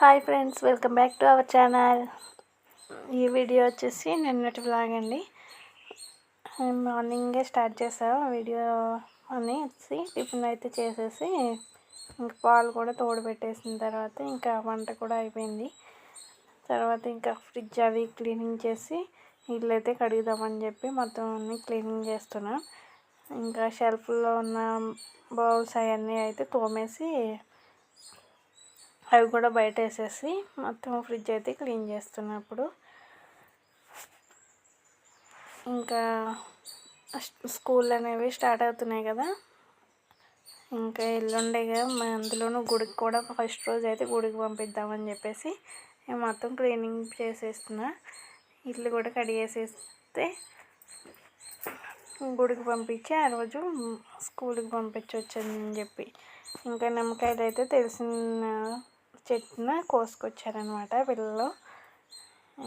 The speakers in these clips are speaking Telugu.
Hi friends, welcome back to our channel. ఈ వీడియో వచ్చేసి నిన్నటి వ్లాగ్ అండి. మార్నింగే స్టార్ట్ చేసాము వీడియో అనేసి టిఫిన్ అయితే చేసేసి ఇంకా పాలు కూడా తోడు పెట్టేసిన తర్వాత ఇంకా వంట కూడా అయిపోయింది. తర్వాత ఇంకా ఫ్రిడ్జ్ అవి క్లీనింగ్ చేసి ఇల్లు అయితే కడుగుదామని చెప్పి మొత్తం అన్నీ క్లీనింగ్ చేస్తున్నా. ఇంకా షెల్ఫ్లో ఉన్న బౌల్స్ అవన్నీ అయితే తోమేసి అవి కూడా బయట వేసేసి మొత్తం ఫ్రిడ్జ్ అయితే క్లీన్ చేస్తున్నప్పుడు ఇంకా స్కూల్ అనేవి స్టార్ట్ అవుతున్నాయి కదా. ఇంకా ఎల్లుండేగా అందులోనూ గుడికి కూడా ఫస్ట్ రోజు అయితే గుడికి పంపిద్దామని చెప్పేసి మొత్తం క్లీనింగ్ చేసేస్తున్నా. ఇల్లు కూడా కడిగేసేస్తే గుడికి పంపించి ఆ రోజు స్కూల్కి పంపించవచ్చని చెప్పి ఇంకా నిమ్మకాయలు అయితే తెలిసిన చెట్టున కోసుకొచ్చారనమాట పిల్లలు.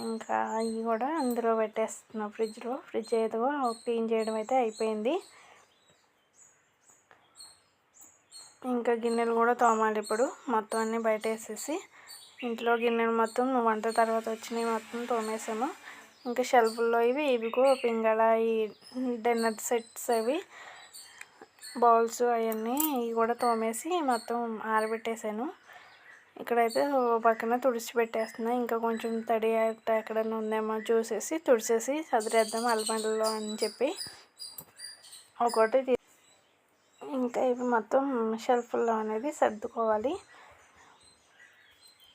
ఇంకా అవి కూడా అందులో పెట్టేస్తున్నా ఫ్రిడ్జ్ ఏదో క్లీన్ చేయడం అయితే అయిపోయింది. ఇంకా గిన్నెలు కూడా తోమాలి ఇప్పుడు. మొత్తం అన్నీ బయట వేసేసి ఇంట్లో గిన్నెలు మొత్తం వంట తర్వాత వచ్చినవి మొత్తం తోమేసాము. ఇంకా షెల్ఫ్లో ఇవిగో పింగళ ఈ డిన్నర్ సెట్స్ అవి బౌల్స్ అవన్నీ ఇవి కూడా తోమేసి మొత్తం ఆరబెట్టేసాను. ఇక్కడైతే పక్కన తుడిచి పెట్టేస్తున్నా. ఇంకా కొంచెం తడి ఎక్కడైనా ఉందేమో చూసేసి తుడిచేసి సదిరేద్దాం అలమరలో అని చెప్పి ఒకటి. ఇంకా ఇవి మొత్తం షెల్ఫ్లో అనేది సర్దుకోవాలి.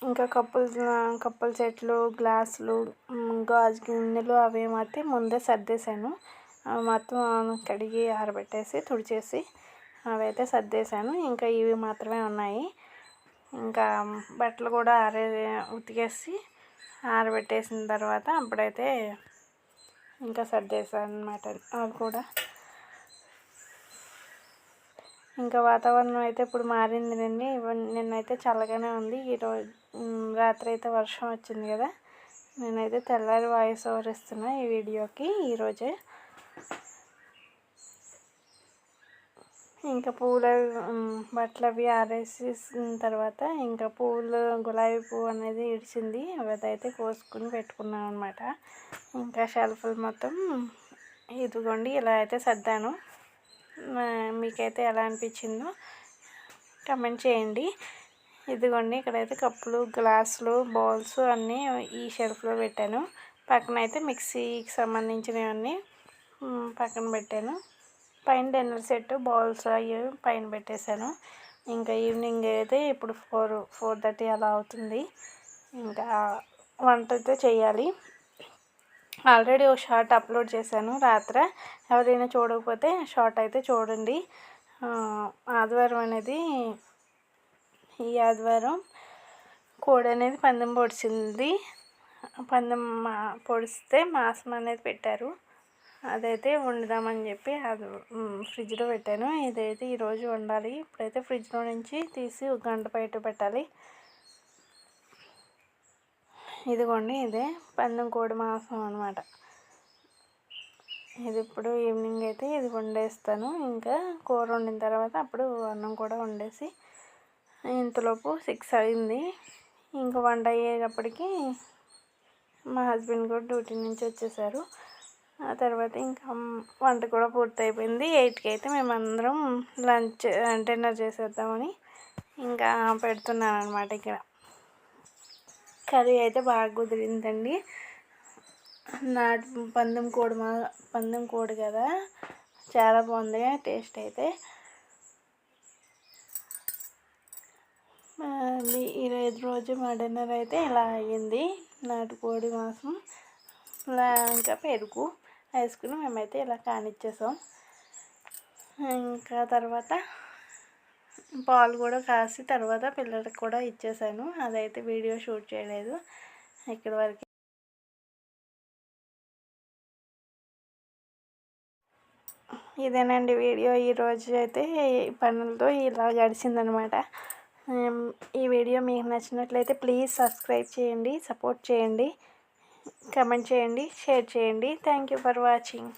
ఇంకా కప్పుల సెట్లు, గ్లాసులు, గాజు గిన్నెలు అవి మాత్రం ముందే సర్దేశాను. మొత్తం కడిగి ఆరబెట్టేసి తుడిచేసి అవైతే సర్దేశాను. ఇంకా ఇవి మాత్రమే ఉన్నాయి. ఇంకా బట్టలు కూడా ఉతికేసి ఆరబెట్టేసిన తర్వాత అప్పుడైతే ఇంకా సర్దేశాను అన్నమాట అవి కూడా. ఇంకా వాతావరణం అయితే ఇప్పుడు మారిందండి. నిన్నైతే చల్లగానే ఉంది. ఈరోజు రాత్రి అయితే వర్షం వచ్చింది కదా. నేనైతే తెల్లారి వాయిస్ ఓవర్ ఇస్తున్నా ఈ వీడియోకి ఈరోజే. ఇంకా పూలు బట్టలు అవి ఆరేసిన తర్వాత ఇంకా పూలు గులాబీ పువ్వు అనేది ఇడిచింది. అదైతే కోసుకుని పెట్టుకున్నాను అనమాట. ఇంకా షెల్ఫ్లు మొత్తం ఇదిగోండి ఇలా అయితే సర్దాను. మీకైతే ఎలా అనిపించిందో కమెంట్ చేయండి. ఇదిగోండి ఇక్కడైతే కప్పులు, గ్లాసులు, బౌల్స్ అన్నీ ఈ షెల్ఫ్లో పెట్టాను. పక్కన అయితే మిక్సీకి సంబంధించినవన్నీ పక్కన పెట్టాను. పైన డిన్నర్ సెట్ బౌల్స్ అవి పైన పెట్టేశాను. ఇంకా ఈవినింగ్ అయితే ఇప్పుడు 4:30 అలా అవుతుంది. ఇంకా వంట అయితే చేయాలి. ఆల్రెడీ ఒక షార్ట్ అప్లోడ్ చేశాను రాత్రి. ఎవరైనా చూడకపోతే షార్ట్ అయితే చూడండి. ఆదివారం అనేది ఈ ఆదివారం కోడి అనేది పందెం పొడిచింది. పందెం పొడిస్తే మాంసం అనేది పెట్టారు. అదైతే వండుదామని చెప్పి అది ఫ్రిడ్జ్లో పెట్టాను. ఇదైతే ఈరోజు వండాలి. ఇప్పుడైతే ఫ్రిడ్జ్లో నుంచి తీసి ఒక గంట బయట పెట్టాలి. ఇదిగోండి ఇదే పందెం కోడి మాంసం అనమాట. ఇది ఇప్పుడు ఈవినింగ్ అయితే ఇది వండేస్తాను. ఇంకా కూర వండిన తర్వాత అప్పుడు అన్నం కూడా వండేసి ఇంతలోపు 6 అయింది. ఇంకా వంట అయ్యేటప్పటికి మా హస్బెండ్ కూడా డ్యూటీ నుంచి వచ్చేసారు. ఆ తర్వాత ఇంకా వంట కూడా పూర్తయిపోయింది. 8కి అయితే మేమందరం డిన్నర్ చేసేద్దామని ఇంకా పెడుతున్నాను అనమాట. ఇక్కడ కర్రీ అయితే బాగా కుదిరిందండి. పందెం కోడి కదా, చాలా బాగుంది టేస్ట్ అయితే. ఈరోజు మా డిన్నర్ అయితే ఇలా అయ్యింది. నాటుకోడి మాంసం ఇంకా పెరుగు వేసుకుని మేమైతే ఇలా కానిచ్చేసాం. ఇంకా తర్వాత పాలు కూడా కాసి తర్వాత పిల్లలకి కూడా ఇచ్చేసాను. అదైతే వీడియో షూట్ చేయలేదు. ఇక్కడి వరకు ఇదేనండి వీడియో. ఈరోజు అయితే పనులతో ఇలా గడిచిందనమాట. ఈ వీడియో మీకు నచ్చినట్లయితే ప్లీజ్ సబ్స్క్రైబ్ చేయండి, సపోర్ట్ చేయండి, కమెంట్ చేయండి, షేర్ చేయండి. Thank you for watching.